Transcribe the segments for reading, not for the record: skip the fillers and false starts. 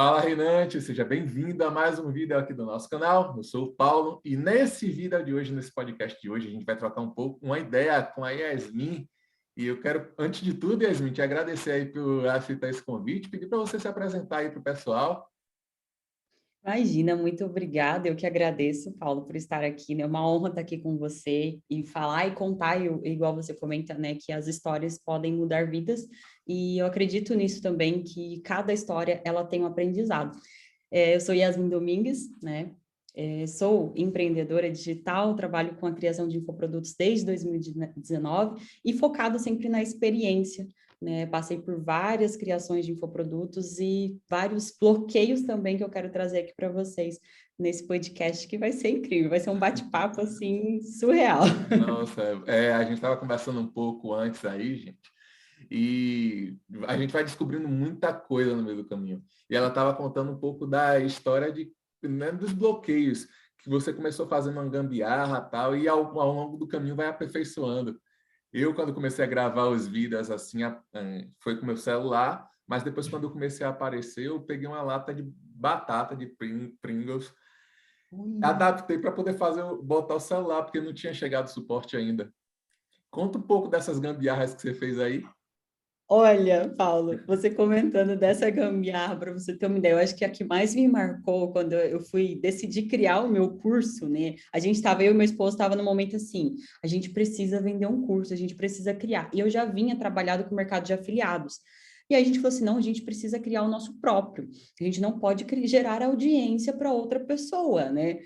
Fala, Renante, seja bem-vindo a mais um vídeo aqui do nosso canal. Eu sou o Paulo e nesse vídeo de hoje, nesse podcast de hoje, a gente vai trocar um pouco uma ideia com a Yasmin. E eu quero, antes de tudo, Yasmin, te agradecer aí por aceitar esse convite, pedir para você se apresentar aí para o pessoal. Imagina, muito obrigada. Eu que agradeço, Paulo, por estar aqui, né? É uma honra estar aqui com você e falar e contar, igual você comenta, né, que as histórias podem mudar vidas. E eu acredito nisso também, que cada história ela tem um aprendizado. Eu sou Yasmin Domingues, né? Sou empreendedora digital, trabalho com a criação de infoprodutos desde 2019 e focado sempre na experiência, né? Passei por várias criações de infoprodutos e vários bloqueios também que eu quero trazer aqui para vocês nesse podcast, que vai ser incrível, vai ser um bate-papo assim surreal. Nossa, a gente estava conversando um pouco antes aí, gente, e a gente vai descobrindo muita coisa no meio do caminho. E ela estava contando um pouco da história né, dos bloqueios, que você começou fazendo uma gambiarra e tal, e ao longo do caminho vai aperfeiçoando. Eu, quando comecei a gravar os vídeos, assim, foi com meu celular, mas depois, quando eu comecei a aparecer, eu peguei uma lata de batata, de Pringles, Ui. adaptei para poder botar o celular, porque não tinha chegado o suporte ainda. Conta um pouco dessas gambiarras que você fez aí. Olha, Paulo, você comentando dessa gambiarra, para você ter uma ideia, eu acho que a que mais me marcou quando eu fui decidir criar o meu curso, né? Eu e meu esposo estava no momento assim, a gente precisa vender um curso, a gente precisa criar. E eu já vinha trabalhado com o mercado de afiliados. E aí a gente falou assim, não, a gente precisa criar o nosso próprio. A gente não pode gerar audiência para outra pessoa, né?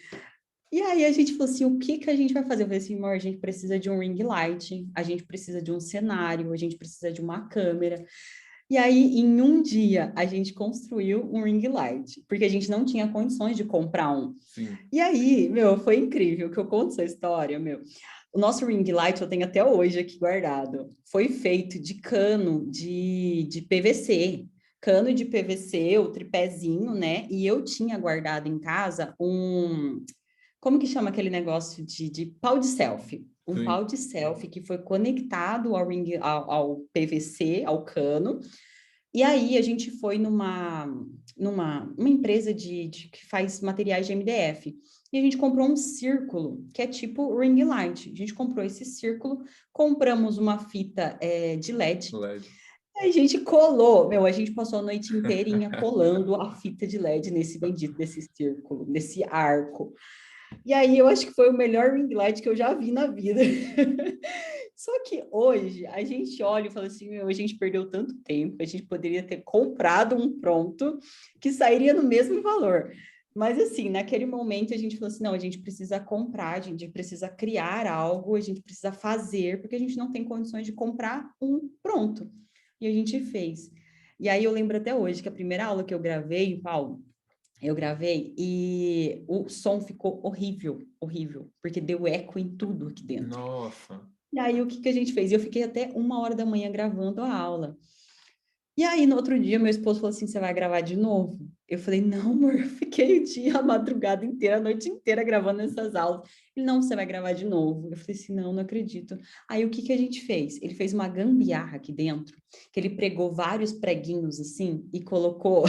E aí a gente falou assim, o que que a gente vai fazer? Eu falei assim, amor, a gente precisa de um ring light, a gente precisa de um cenário, a gente precisa de uma câmera. E aí, em um dia, a gente construiu um ring light, porque a gente não tinha condições de comprar um. Sim. E aí, meu, foi incrível que eu conto essa história, meu. O nosso ring light eu tenho até hoje aqui guardado. Foi feito de cano de PVC. Cano de PVC, o tripézinho, né? E eu tinha guardado em casa como que chama aquele negócio de pau de selfie? Um Sim. pau de selfie que foi conectado ao PVC, ao cano. E aí a gente foi numa empresa que faz materiais de MDF. E a gente comprou um círculo, que é tipo ring light. A gente comprou esse círculo, compramos uma fita de LED. LED. Aí a gente colou, meu, a gente passou a noite inteirinha colando a fita de LED nesse bendito desse círculo, nesse arco. E aí eu acho que foi o melhor ring light que eu já vi na vida. Só que hoje a gente olha e fala assim, meu, a gente perdeu tanto tempo, a gente poderia ter comprado um pronto que sairia no mesmo valor. Mas assim, naquele momento a gente falou assim, não, a gente precisa comprar, a gente precisa criar algo, a gente precisa fazer, porque a gente não tem condições de comprar um pronto. E a gente fez. E aí eu lembro até hoje que a primeira aula que eu gravei, Paulo, eu gravei e o som ficou horrível, horrível, porque deu eco em tudo aqui dentro. Nossa. E aí, o que que a gente fez? Eu fiquei até 1 hora da manhã gravando a aula. E aí, no outro dia, meu esposo falou assim: você vai gravar de novo? Eu falei: não, amor, eu fiquei o dia, a madrugada inteira, a noite inteira gravando essas aulas. Ele: não, você vai gravar de novo. Eu falei assim: não, não acredito. Aí, o que que a gente fez? Ele fez uma gambiarra aqui dentro, que ele pregou vários preguinhos assim e colocou.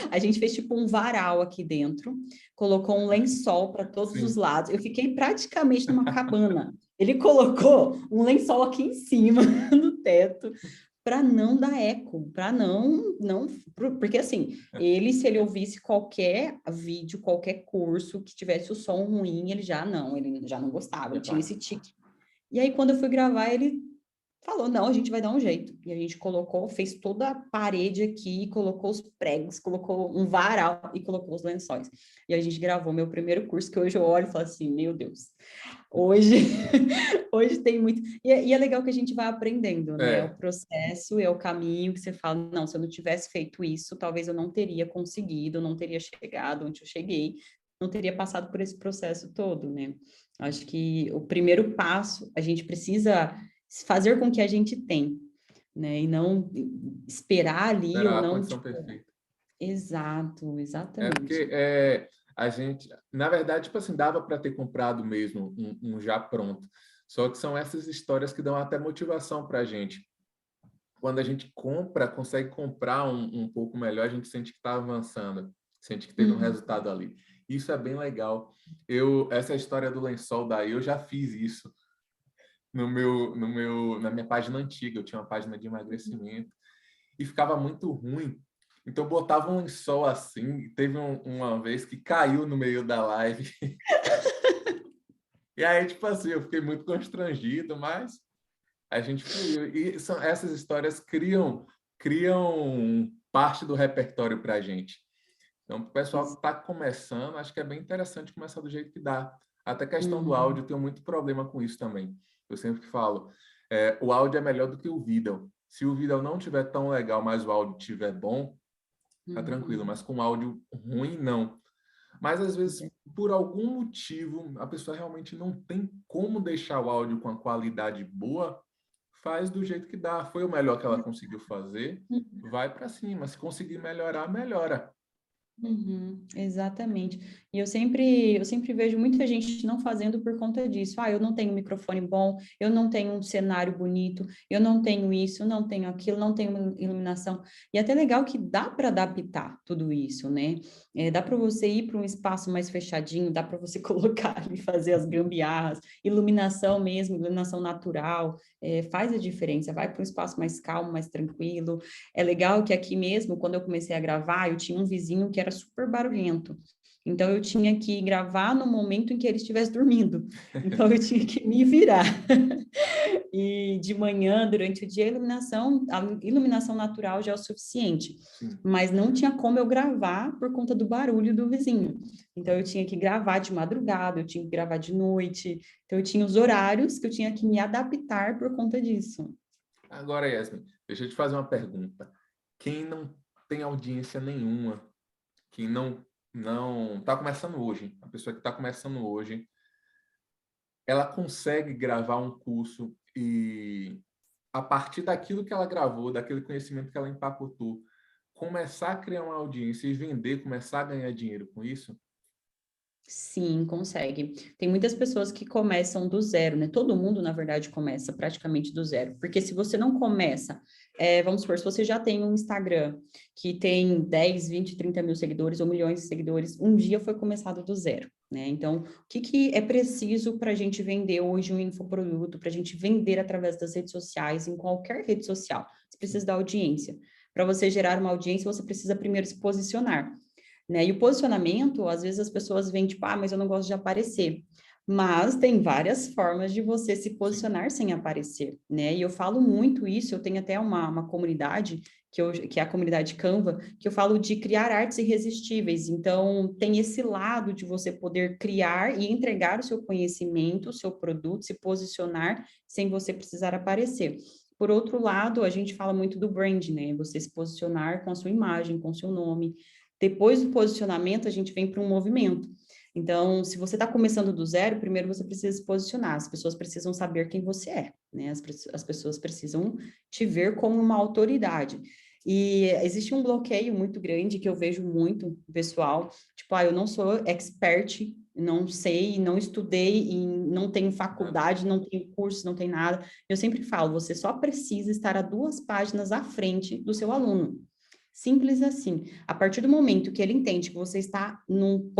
A gente fez tipo um varal aqui dentro, colocou um lençol para todos os Sim. lados. Eu fiquei praticamente numa cabana. Ele colocou um lençol aqui em cima, no teto, para não dar eco, para não, porque assim, se ele ouvisse qualquer vídeo, qualquer curso que tivesse o som ruim, ele já não gostava, ele tinha esse tique. E aí quando eu fui gravar, ele falou, não, a gente vai dar um jeito. E a gente colocou, fez toda a parede aqui, colocou os pregos, colocou um varal e colocou os lençóis. E a gente gravou meu primeiro curso, que hoje eu olho e falo assim, meu Deus, hoje, hoje tem muito. E é legal que a gente vai aprendendo, né? É o É, processo, é o caminho que você fala, não, se eu não tivesse feito isso, talvez eu não teria conseguido, não teria chegado onde eu cheguei, não teria passado por esse processo todo, né? Acho que o primeiro passo, a gente precisa fazer com que a gente tem, né? E não esperar ali ou era a não, condição tipo, perfeita. exato, É porque exatamente. a gente, na verdade, tipo assim, dava para ter comprado mesmo um já pronto. Só que são essas histórias que dão até motivação para a gente. quando a gente consegue comprar um pouco melhor, a gente sente que está avançando, sente que teve um resultado ali. Isso é bem legal. Essa história do lençol daí, eu já fiz isso na minha página antiga. Eu tinha uma página de emagrecimento e ficava muito ruim. Então, eu botava um lençol assim, e teve uma vez que caiu no meio da live. E aí, tipo assim, eu fiquei muito constrangido, mas a gente fluiu. E essas histórias criam parte do repertório para a gente. Então, o pessoal que está começando, acho que é bem interessante começar do jeito que dá. Até a questão do áudio, eu tenho muito problema com isso também. Eu sempre falo, o áudio é melhor do que o vídeo. Se o vídeo não tiver tão legal, mas o áudio estiver bom, tá tranquilo. Mas com áudio ruim, não. Mas, às vezes, por algum motivo, a pessoa realmente não tem como deixar o áudio com a qualidade boa, faz do jeito que dá. Foi o melhor que ela conseguiu fazer, vai para cima. Se conseguir melhorar, melhora. Exatamente. E eu sempre vejo muita gente não fazendo por conta disso. Eu não tenho um microfone bom, eu não tenho um cenário bonito, eu não tenho isso, não tenho aquilo, não tenho iluminação. E é até legal que dá para adaptar tudo isso, né? Dá para você ir para um espaço mais fechadinho, dá para você colocar e fazer as gambiarras, iluminação mesmo, iluminação natural, faz a diferença. Vai para um espaço mais calmo, mais tranquilo. É legal que aqui mesmo, quando eu comecei a gravar, eu tinha um vizinho que era super barulhento. Então, eu tinha que gravar no momento em que ele estivesse dormindo. Então, eu tinha que me virar. E de manhã, durante o dia, a iluminação natural já é o suficiente. Sim. Mas não tinha como eu gravar por conta do barulho do vizinho. Então, eu tinha que gravar de madrugada, eu tinha que gravar de noite. Então, eu tinha os horários que eu tinha que me adaptar por conta disso. Agora, Yasmin, deixa eu te fazer uma pergunta. Quem não tem audiência nenhuma, quem não está começando hoje, a pessoa que está começando hoje, ela consegue gravar um curso e, a partir daquilo que ela gravou, daquele conhecimento que ela empacotou, começar a criar uma audiência e vender, começar a ganhar dinheiro com isso? Sim, consegue. Tem muitas pessoas que começam do zero, né? Todo mundo, na verdade, começa praticamente do zero. Porque se você não começa, vamos supor, se você já tem um Instagram que tem 10, 20, 30 mil seguidores ou milhões de seguidores, um dia foi começado do zero, né? Então, o que é preciso para a gente vender hoje um infoproduto, para a gente vender através das redes sociais, em qualquer rede social? Você precisa da audiência. Para você gerar uma audiência, você precisa primeiro se posicionar, né? E o posicionamento, às vezes as pessoas veem, tipo, mas eu não gosto de aparecer. Mas tem várias formas de você se posicionar sem aparecer, né? E eu falo muito isso, eu tenho até uma comunidade, que é a comunidade Canva, que eu falo de criar artes irresistíveis. Então, tem esse lado de você poder criar e entregar o seu conhecimento, o seu produto, se posicionar sem você precisar aparecer. Por outro lado, a gente fala muito do brand, né? Você se posicionar com a sua imagem, com o seu nome. Depois do posicionamento, a gente vem para um movimento. Então, se você está começando do zero, primeiro você precisa se posicionar. As pessoas precisam saber quem você é, né? As pessoas precisam te ver como uma autoridade. E existe um bloqueio muito grande que eu vejo muito, pessoal. Tipo, eu não sou expert, não sei, não estudei, e não tenho faculdade, não tenho curso, não tenho nada. Eu sempre falo, você só precisa estar a 2 páginas à frente do seu aluno. Simples assim. A partir do momento que ele entende que você está num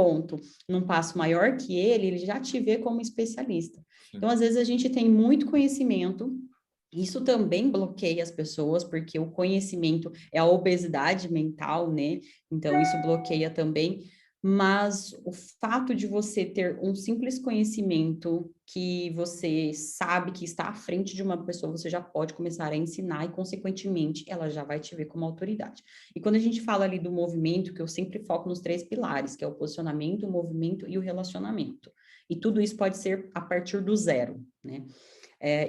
passo maior que ele já te vê como especialista. Então, às vezes, a gente tem muito conhecimento, isso também bloqueia as pessoas, porque o conhecimento é a obesidade mental, né? Então, isso bloqueia também. Mas o fato de você ter um simples conhecimento que você sabe que está à frente de uma pessoa, você já pode começar a ensinar e, consequentemente, ela já vai te ver como autoridade. E quando a gente fala ali do movimento, que eu sempre foco nos 3 pilares, que é o posicionamento, o movimento e o relacionamento. E tudo isso pode ser a partir do zero, né?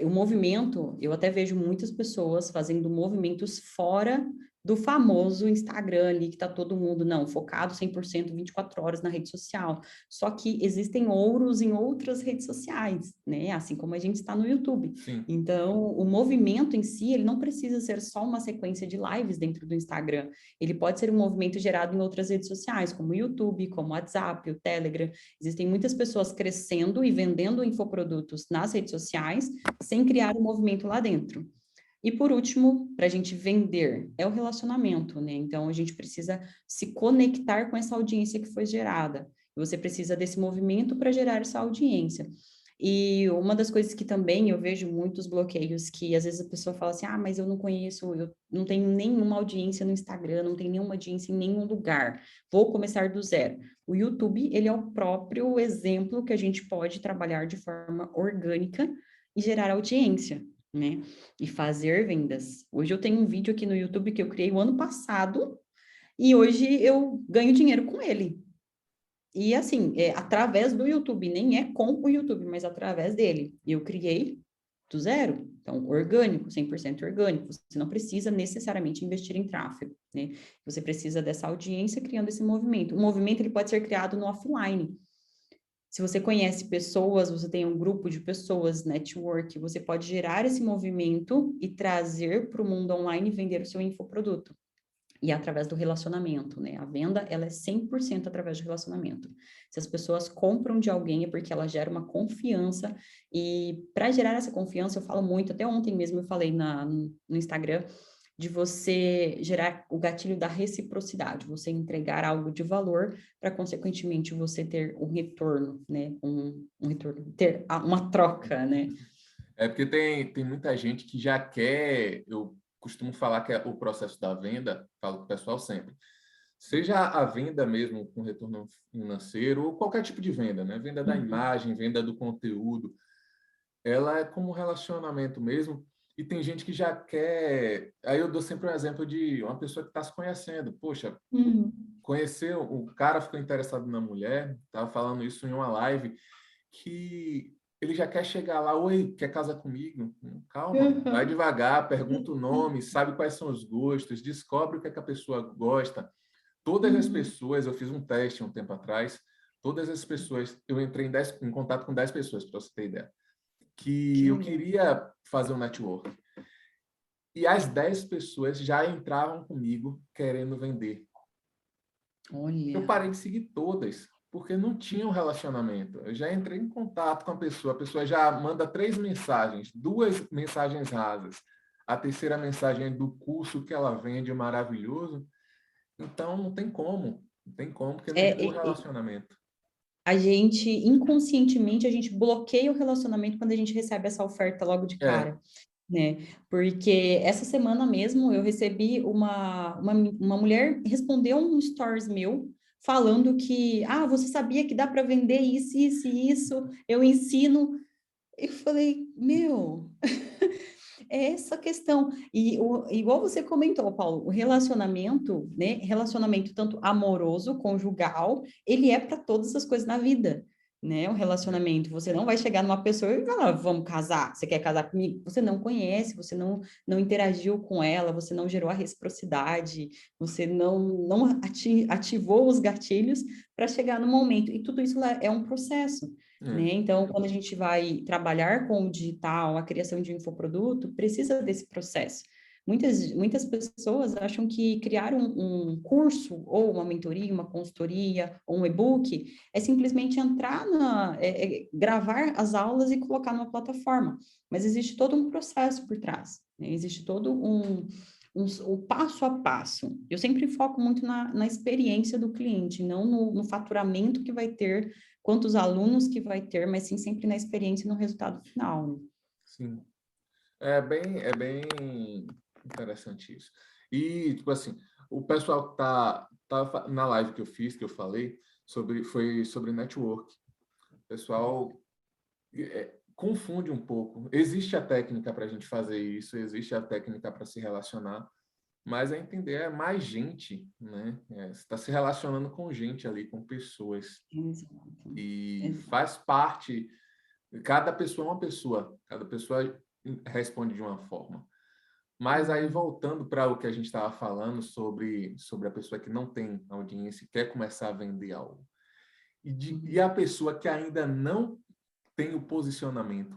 O movimento, eu até vejo muitas pessoas fazendo movimentos fora do famoso Instagram ali, que tá todo mundo, não, focado 100%, 24 horas na rede social. Só que existem ouros em outras redes sociais, né? Assim como a gente está no YouTube. Sim. Então, o movimento em si, ele não precisa ser só uma sequência de lives dentro do Instagram. Ele pode ser um movimento gerado em outras redes sociais, como o YouTube, como o WhatsApp, o Telegram. Existem muitas pessoas crescendo e vendendo infoprodutos nas redes sociais, sem criar um movimento lá dentro. E por último, para a gente vender, é o relacionamento, né? Então a gente precisa se conectar com essa audiência que foi gerada. Você precisa desse movimento para gerar essa audiência. E uma das coisas que também eu vejo muitos bloqueios, que às vezes a pessoa fala assim, ah, mas eu não conheço, eu não tenho nenhuma audiência no Instagram, não tenho nenhuma audiência em nenhum lugar, vou começar do zero. O YouTube, ele é o próprio exemplo que a gente pode trabalhar de forma orgânica e gerar audiência, né? E fazer vendas. Hoje eu tenho um vídeo aqui no YouTube que eu criei o ano passado e hoje eu ganho dinheiro com ele. E assim, através do YouTube, nem é com o YouTube, mas através dele. Eu criei do zero. Então, orgânico, 100% orgânico. Você não precisa necessariamente investir em tráfego, né? Você precisa dessa audiência criando esse movimento. O movimento ele pode ser criado no offline. Se você conhece pessoas, você tem um grupo de pessoas, network, você pode gerar esse movimento e trazer para o mundo online e vender o seu infoproduto. E é através do relacionamento, né? A venda, ela é 100% através do relacionamento. Se as pessoas compram de alguém é porque ela gera uma confiança e para gerar essa confiança, eu falo muito, até ontem mesmo eu falei no Instagram, de você gerar o gatilho da reciprocidade, você entregar algo de valor para, consequentemente, você ter um retorno, né? Um retorno, ter uma troca, né? É porque tem muita gente que já quer, eu costumo falar que é o processo da venda, falo com o pessoal sempre, seja a venda mesmo com retorno financeiro, ou qualquer tipo de venda, né? Venda da Uhum. imagem, venda do conteúdo, ela é como um relacionamento mesmo, e tem gente que já quer. Aí eu dou sempre um exemplo de uma pessoa que está se conhecendo. Poxa, Uhum. conheceu, o cara ficou interessado na mulher, estava falando isso em uma live, que ele já quer chegar lá, oi, quer casar comigo? Calma, vai Uhum. devagar, pergunta o nome, sabe quais são os gostos, descobre o que é que a pessoa gosta. Todas as Uhum. pessoas, eu fiz um teste um tempo atrás, todas as pessoas, eu entrei em contato com 10 pessoas, para você ter ideia, que Que eu legal. queria fazer um network. E as 10 pessoas já entravam comigo querendo vender. Eu Olha. parei de seguir todas, porque não tinha um relacionamento. Eu já entrei em contato com a pessoa já manda 3 mensagens, 2 mensagens rasas. A terceira mensagem é do curso que ela vende maravilhoso. Então, não tem como, porque não É, gerou relacionamento. a gente, inconscientemente, a gente bloqueia o relacionamento quando a gente recebe essa oferta logo de É, cara, né? Porque essa semana mesmo eu recebi uma mulher respondeu um stories meu falando que, ah, você sabia que dá para vender isso, isso e isso, eu ensino. Eu falei, meu, é essa questão. E igual você comentou, Paulo, o relacionamento, né? Relacionamento tanto amoroso, conjugal, ele é para todas as coisas na vida, né? O relacionamento. Você não vai chegar numa pessoa e falar, vamos casar, você quer casar comigo? Você não conhece, você não interagiu com ela, você não gerou a reciprocidade, você não ativou os gatilhos para chegar no momento. E tudo isso é um processo. é. Né? Então, quando a gente vai trabalhar com o digital, a criação de um infoproduto, precisa desse processo. Muitas pessoas acham que criar um curso, ou uma mentoria, uma consultoria, ou um e-book, é simplesmente entrar gravar as aulas e colocar numa plataforma. Mas existe todo um processo por trás, né? Existe todo o passo a passo. Eu sempre foco muito na experiência do cliente, não no faturamento que vai ter, quantos alunos que vai ter, mas sim sempre na experiência e no resultado final, né? Sim. É bem interessante isso. E, tipo assim, o pessoal que tá na live que eu fiz, que eu falei, foi sobre network. O pessoal confunde um pouco. Existe a técnica para a gente fazer isso, existe a técnica para se relacionar, mas é entender é mais gente, né? Você está se relacionando com gente ali, com pessoas. Exato. E Exato. faz parte. Cada pessoa é uma pessoa, cada pessoa responde de uma forma. Mas aí, Uhum. voltando para o que a gente estava falando sobre a pessoa que não tem audiência e quer começar a vender algo. E Uhum. a pessoa que ainda não tem o posicionamento,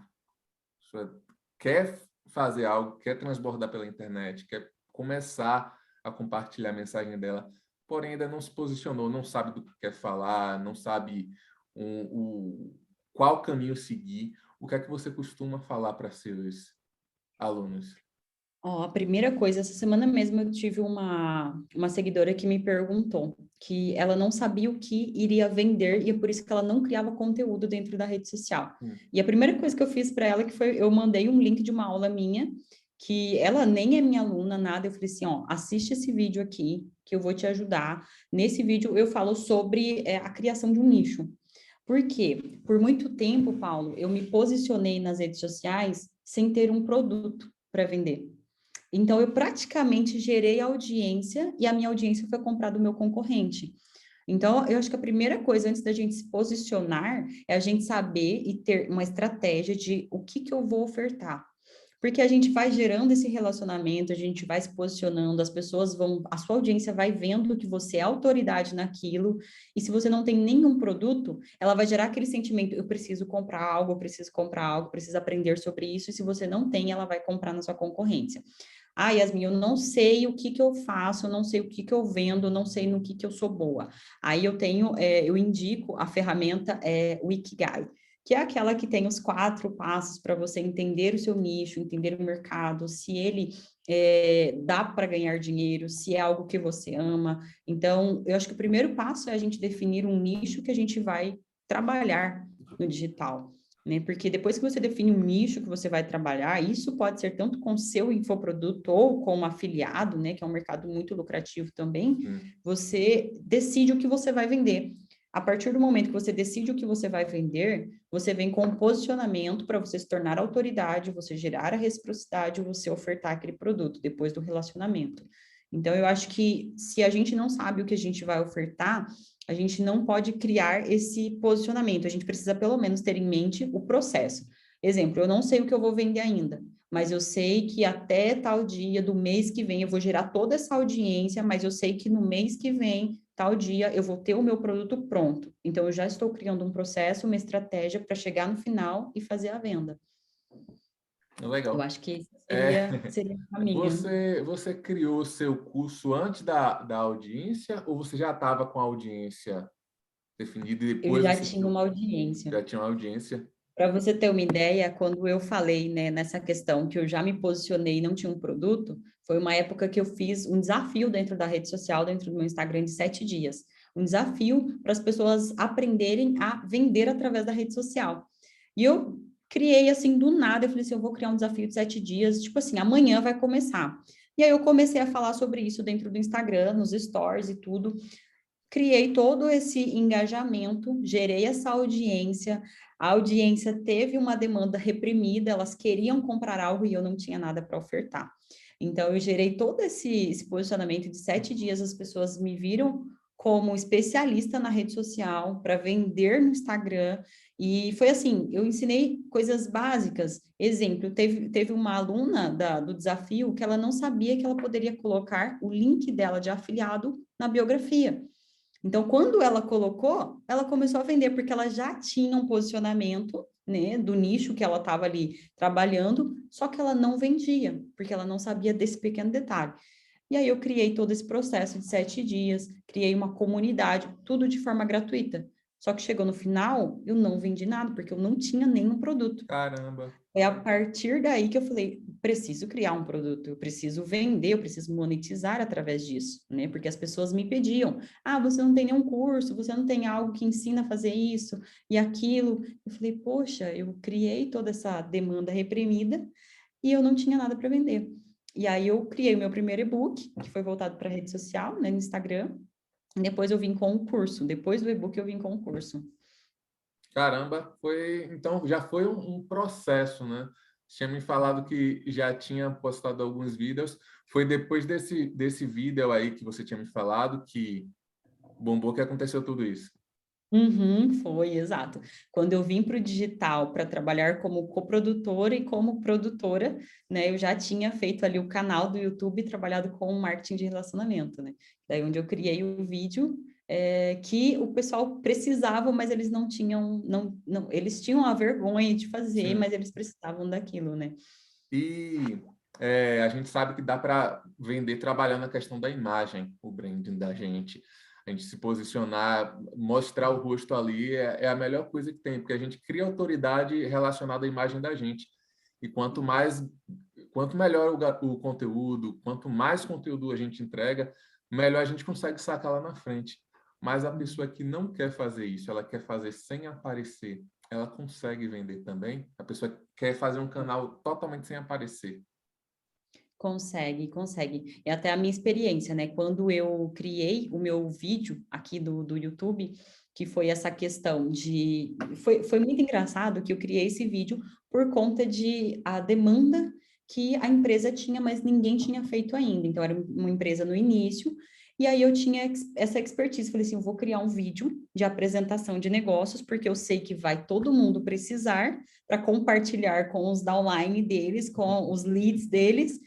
quer fazer algo, quer transbordar pela internet, quer começar a compartilhar a mensagem dela, porém ainda não se posicionou, não sabe do que quer falar, não sabe qual caminho seguir. O que é que você costuma falar para seus alunos? Ó, a primeira coisa, essa semana mesmo eu tive uma seguidora que me perguntou que ela não sabia o que iria vender e é por isso que ela não criava conteúdo dentro da rede social. E a primeira coisa que eu fiz para ela que foi, eu mandei um link de uma aula minha, que ela nem é minha aluna, nada, eu falei assim, ó, assiste esse vídeo aqui, que eu vou te ajudar. Nesse vídeo eu falo sobre a criação de um nicho. Por quê? Por muito tempo, Paulo, eu me posicionei nas redes sociais sem ter um produto para vender. Então, eu praticamente gerei audiência e a minha audiência foi comprar do meu concorrente. Então, eu acho que a primeira coisa antes da gente se posicionar é a gente saber e ter uma estratégia de o que eu vou ofertar. Porque a gente vai gerando esse relacionamento, a gente vai se posicionando, as pessoas vão, a sua audiência vai vendo que você é autoridade naquilo, e se você não tem nenhum produto, ela vai gerar aquele sentimento, eu preciso comprar algo, eu preciso comprar algo, preciso aprender sobre isso, e se você não tem, ela vai comprar na sua concorrência. Ah, Yasmin, eu não sei o que eu faço, eu não sei o que eu vendo, eu não sei no que eu sou boa. Aí eu tenho, eu indico a ferramenta o Ikigai, que é aquela que tem os 4 passos para você entender o seu nicho, entender o mercado, se ele dá para ganhar dinheiro, se é algo que você ama. Então, eu acho que o primeiro passo é a gente definir um nicho que a gente vai trabalhar no digital. Né? Porque depois que você define um nicho que você vai trabalhar, isso pode ser tanto com seu infoproduto ou como afiliado, né? Que é um mercado muito lucrativo também, você decide o que você vai vender. A partir do momento que você decide o que você vai vender, você vem com um posicionamento para você se tornar autoridade, você gerar a reciprocidade, você ofertar aquele produto depois do relacionamento. Então, eu acho que se a gente não sabe o que a gente vai ofertar, a gente não pode criar esse posicionamento. A gente precisa, pelo menos, ter em mente o processo. Exemplo, eu não sei o que eu vou vender ainda, mas eu sei que até tal dia do mês que vem eu vou gerar toda essa audiência, mas eu sei que no mês que vem, tal dia, eu vou ter o meu produto pronto. Então, eu já estou criando um processo, uma estratégia para chegar no final e fazer a venda. Eu Legal. acho que esse É, seria o caminho. você criou o seu curso antes da audiência ou você já estava com a audiência definida e Eu depois já você tinha uma audiência. já tinha uma audiência? Para você ter uma ideia, quando eu falei, né, nessa questão que eu já me posicionei e não tinha um produto, foi uma época que eu fiz um desafio dentro da rede social, dentro do meu Instagram, de 7 dias. Um desafio para as pessoas aprenderem a vender através da rede social. E eu criei assim do nada, eu falei assim, eu vou criar um desafio de 7 dias, tipo assim, amanhã vai começar. E aí eu comecei a falar sobre isso dentro do Instagram, nos stories e tudo. Criei todo esse engajamento, gerei essa audiência, a audiência teve uma demanda reprimida, elas queriam comprar algo e eu não tinha nada para ofertar. Então, eu gerei todo esse posicionamento de 7 dias, as pessoas me viram como especialista na rede social, para vender no Instagram, e foi assim, eu ensinei coisas básicas. Exemplo, teve uma aluna do desafio que ela não sabia que ela poderia colocar o link dela de afiliado na biografia. Então, quando ela colocou, ela começou a vender, porque ela já tinha um posicionamento, né, do nicho que ela estava ali trabalhando, só que ela não vendia, porque ela não sabia desse pequeno detalhe. E aí eu criei todo esse processo de 7 dias, criei uma comunidade, tudo de forma gratuita. Só que chegou no final, eu não vendi nada, porque eu não tinha nenhum produto. Caramba. É a partir daí que eu falei, preciso criar um produto, eu preciso vender, eu preciso monetizar através disso, né? Porque as pessoas me pediam, você não tem nenhum curso, você não tem algo que ensina a fazer isso e aquilo. Eu falei, poxa, eu criei toda essa demanda reprimida e eu não tinha nada para vender. E aí eu criei o meu primeiro e-book, que foi voltado para a rede social, né, no Instagram. E depois eu vim com o curso. Depois do e-book eu vim com o curso. Caramba, então já foi um processo, né? Você tinha me falado que já tinha postado alguns vídeos. Foi depois desse vídeo aí que você tinha me falado que bombou que aconteceu tudo isso. Uhum, foi, exato. Quando eu vim para o digital para trabalhar como coprodutora e como produtora, né, eu já tinha feito ali o canal do YouTube e trabalhado com marketing de relacionamento, né? Daí onde eu criei o vídeo que o pessoal precisava, mas eles não tinham, não, eles tinham a vergonha de fazer, Sim. mas eles precisavam daquilo, né? E a gente sabe que dá para vender trabalhando a questão da imagem, o branding da gente. A gente se posicionar, mostrar o rosto ali é a melhor coisa que tem, porque a gente cria autoridade relacionada à imagem da gente. E quanto melhor o conteúdo, quanto mais conteúdo a gente entrega, melhor a gente consegue sacar lá na frente. Mas a pessoa que não quer fazer isso, ela quer fazer sem aparecer, ela consegue vender também? A pessoa quer fazer um canal totalmente sem aparecer. Consegue, consegue. É até a minha experiência, né? Quando eu criei o meu vídeo aqui do YouTube, que foi essa questão de... Foi muito engraçado que eu criei esse vídeo por conta de a demanda que a empresa tinha, mas ninguém tinha feito ainda. Então, era uma empresa no início, e aí eu tinha essa expertise. Falei assim, eu vou criar um vídeo de apresentação de negócios, porque eu sei que vai todo mundo precisar para compartilhar com os downline deles, com os leads deles,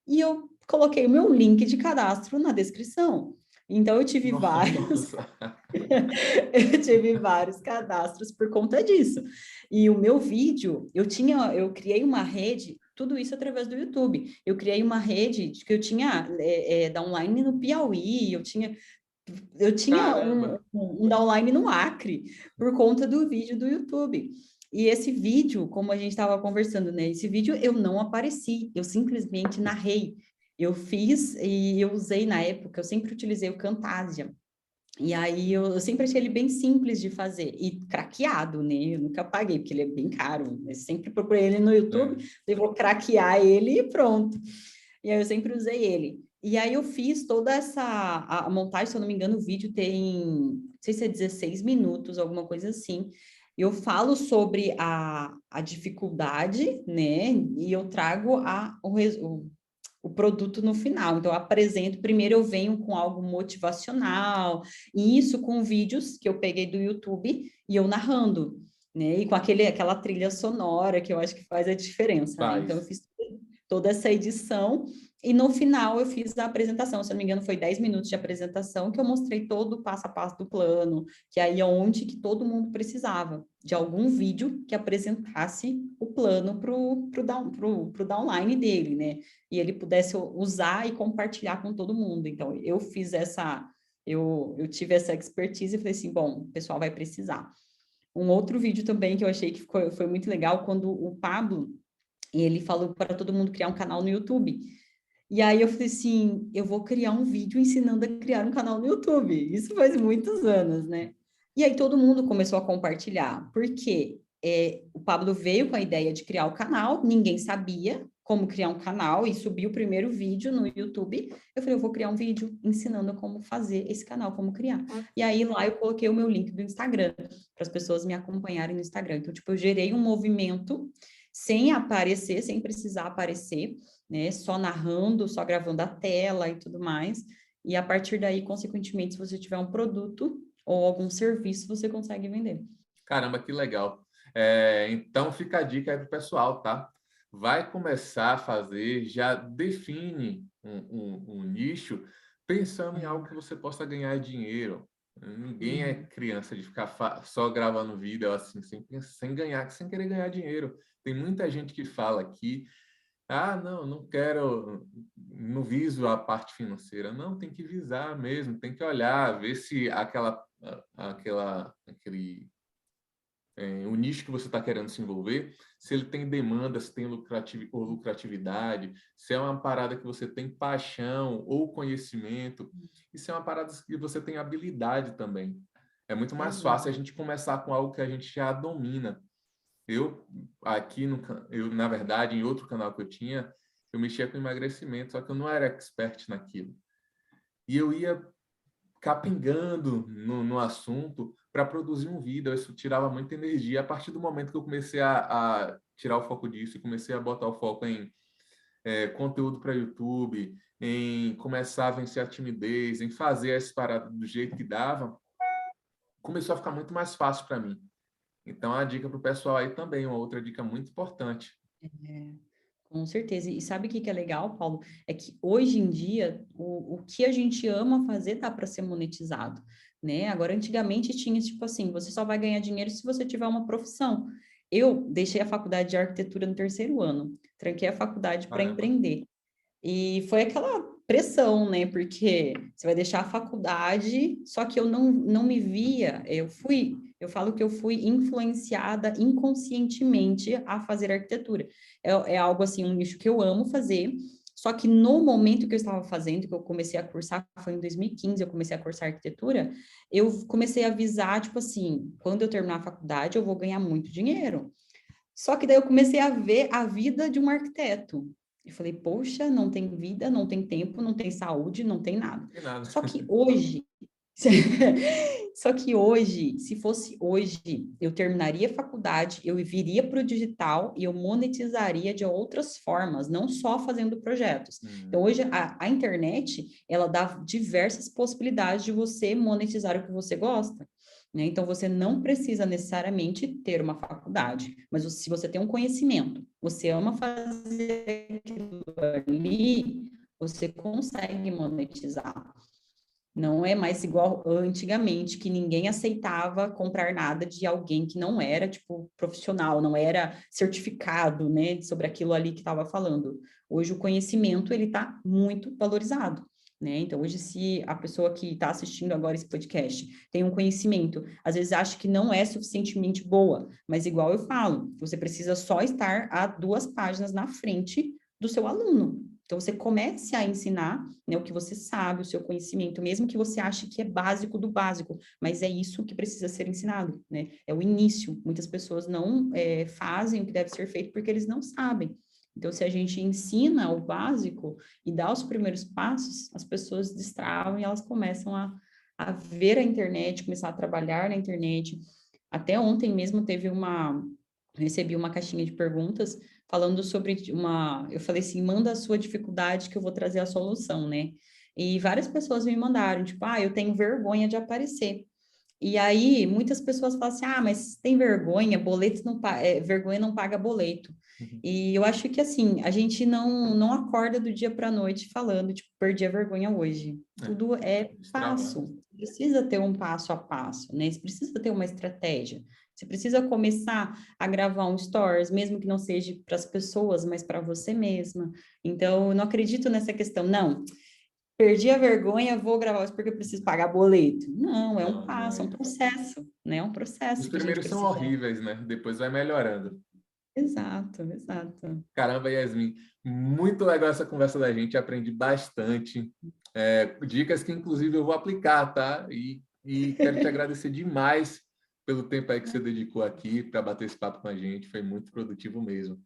e eu coloquei o meu link de cadastro na descrição. Então, eu tive vários, Nossa. eu tive vários cadastros por conta disso. E o meu vídeo, eu criei uma rede, tudo isso através do YouTube. Eu criei uma rede de que eu tinha downline no Piauí, eu tinha Caramba! um downline no Acre, por conta do vídeo do YouTube. E esse vídeo, como a gente estava conversando, né? Esse vídeo eu não apareci, eu simplesmente narrei. Eu fiz e eu usei na época, eu sempre utilizei o Camtasia. E aí eu sempre achei ele bem simples de fazer e craqueado, né? Eu nunca paguei, porque ele é bem caro. Eu sempre procurei ele no YouTube, É. eu vou craquear ele e pronto. E aí eu sempre usei ele. E aí eu fiz toda a montagem, se eu não me engano, o vídeo tem, não sei se é 16 minutos, alguma coisa assim. Eu falo sobre a dificuldade, né? E eu trago o produto no final. Então, eu apresento, primeiro eu venho com algo motivacional, e isso com vídeos que eu peguei do YouTube e eu narrando, né? E com aquela trilha sonora que eu acho que faz a diferença, né? Então, eu Faz. fiz toda essa edição e no final eu fiz a apresentação, se eu não me engano foi 10 minutos de apresentação que eu mostrei todo o passo a passo do plano, que aí é onde que todo mundo precisava de algum vídeo que apresentasse o plano pro downline dele, né? E ele pudesse usar e compartilhar com todo mundo. Então, eu fiz eu tive essa expertise e falei assim, bom, o pessoal vai precisar. Um outro vídeo também que eu achei que foi muito legal, quando o Pablo, ele falou para todo mundo criar um canal no YouTube. E aí eu falei assim, eu vou criar um vídeo ensinando a criar um canal no YouTube. Isso faz muitos anos, né? E aí todo mundo começou a compartilhar, porque o Pablo veio com a ideia de criar o canal, ninguém sabia como criar um canal e subiu o primeiro vídeo no YouTube. Eu falei, eu vou criar um vídeo ensinando como fazer esse canal, como criar. E aí lá eu coloquei o meu link do Instagram, para as pessoas me acompanharem no Instagram. Então, tipo, eu gerei um movimento sem aparecer, sem precisar aparecer, né? Só narrando, só gravando a tela e tudo mais. E a partir daí, consequentemente, se você tiver um produto ou algum serviço, você consegue vender. Caramba, que legal. Então fica a dica aí para o pessoal, tá? Vai começar a fazer, já define um nicho pensando em algo que você possa ganhar dinheiro. Ninguém é criança de ficar só gravando vídeo assim, sem querer ganhar dinheiro. Tem muita gente que fala aqui, não, não quero, não viso a parte financeira. Não, tem que visar mesmo, tem que olhar, ver se aquele o nicho que você está querendo se envolver, se ele tem demanda, se tem lucratividade, se é uma parada que você tem paixão ou conhecimento, e se é uma parada que você tem habilidade também. É muito mais fácil a Exato. gente começar com algo que a gente já domina. Eu, na verdade, em outro canal que eu tinha, eu mexia com emagrecimento, só que eu não era expert naquilo. E eu ia capingando no assunto para produzir um vídeo. Isso tirava muita energia. A partir do momento que eu comecei a tirar o foco disso e comecei a botar o foco em conteúdo para YouTube, em começar a vencer a timidez, em fazer as paradas do jeito que dava, começou a ficar muito mais fácil para mim. Então, a dica para o pessoal aí também, uma outra dica muito importante. É, com certeza. E sabe o que que é legal, Paulo? É que hoje em dia, o que a gente ama fazer dá para ser monetizado, né? Agora, antigamente tinha, tipo assim, você só vai ganhar dinheiro se você tiver uma profissão. Eu deixei a faculdade de arquitetura no terceiro ano, tranquei a faculdade para Caramba. empreender. E foi aquela pressão, né? Porque você vai deixar a faculdade, só que eu não me via, Eu falo que eu fui influenciada inconscientemente a fazer arquitetura. É algo assim, um nicho que eu amo fazer, só que no momento que eu estava fazendo, que eu comecei a cursar, foi em 2015, eu comecei a cursar arquitetura, eu comecei a visar, tipo assim, quando eu terminar a faculdade, eu vou ganhar muito dinheiro. Só que daí eu comecei a ver a vida de um arquiteto. E falei, poxa, não tem vida, não tem tempo, não tem saúde, não tem nada. Tem nada. Só que hoje, só que hoje, se fosse hoje, eu terminaria a faculdade, eu viria para o digital e eu monetizaria de outras formas, não só fazendo projetos. Então, hoje, a internet, ela dá diversas possibilidades de você monetizar o que você gosta. Né? Então, você não precisa necessariamente ter uma faculdade, mas se você tem um conhecimento, você ama fazer aquilo ali, você consegue monetizar. Não é mais igual antigamente, que ninguém aceitava comprar nada de alguém que não era, tipo, profissional, não era certificado, né, sobre aquilo ali que estava falando. Hoje o conhecimento, ele está muito valorizado, né? Então, hoje, se a pessoa que está assistindo agora esse podcast tem um conhecimento, às vezes acha que não é suficientemente boa, mas igual eu falo, você precisa só estar a 2 páginas na frente do seu aluno. Então, você comece a ensinar, né, o que você sabe, o seu conhecimento, mesmo que você ache que é básico do básico, mas é isso que precisa ser ensinado, né? É o início. Muitas pessoas não fazem o que deve ser feito porque eles não sabem. Então, se a gente ensina o básico e dá os primeiros passos, as pessoas destravam e elas começam a ver a internet, começar a trabalhar na internet. Até ontem mesmo recebi uma caixinha de perguntas falando sobre eu falei assim, manda a sua dificuldade que eu vou trazer a solução, né? E várias pessoas me mandaram, tipo, eu tenho vergonha de aparecer. E aí, muitas pessoas falam assim, mas tem vergonha, vergonha não paga boleto. Uhum. E eu acho que, assim, a gente não acorda do dia para a noite falando, tipo, perdi a vergonha hoje. Tudo é passo. Precisa ter um passo a passo, né? Você precisa ter uma estratégia. Você precisa começar a gravar um stories, mesmo que não seja para as pessoas, mas para você mesma. Então, eu não acredito nessa questão, não. Perdi a vergonha, vou gravar isso porque eu preciso pagar boleto. Não, é um passo, é um processo, né? É um processo Os que a gente primeiros são precisa. horríveis, né? Depois vai melhorando. Exato. Caramba, Yasmin, muito legal essa conversa da gente, aprendi bastante. Dicas que, inclusive, eu vou aplicar, tá? E quero te agradecer demais pelo tempo aí que você dedicou aqui para bater esse papo com a gente, foi muito produtivo mesmo.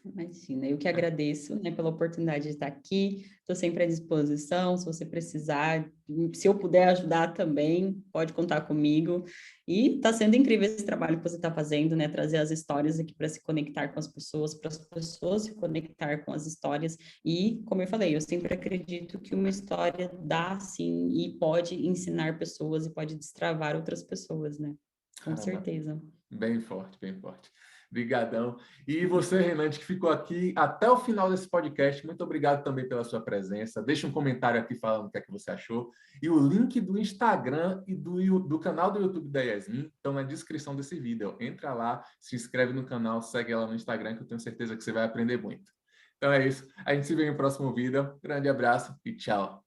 Imagina, eu que agradeço, né, pela oportunidade de estar aqui, estou sempre à disposição, se você precisar, se eu puder ajudar também, pode contar comigo, e está sendo incrível esse trabalho que você está fazendo, né, trazer as histórias aqui para se conectar com as pessoas, para as pessoas se conectar com as histórias, e, como eu falei, eu sempre acredito que uma história dá, sim, e pode ensinar pessoas, e pode destravar outras pessoas, né, com Caramba. certeza. Bem forte, bem forte. Obrigadão. E você, Renate, que ficou aqui até o final desse podcast, muito obrigado também pela sua presença. Deixa um comentário aqui falando o que é que você achou. E o link do Instagram e do canal do YouTube da Yasmin estão na descrição desse vídeo. Entra lá, se inscreve no canal, segue ela no Instagram, que eu tenho certeza que você vai aprender muito. Então é isso. A gente se vê no próximo vídeo. Grande abraço e tchau.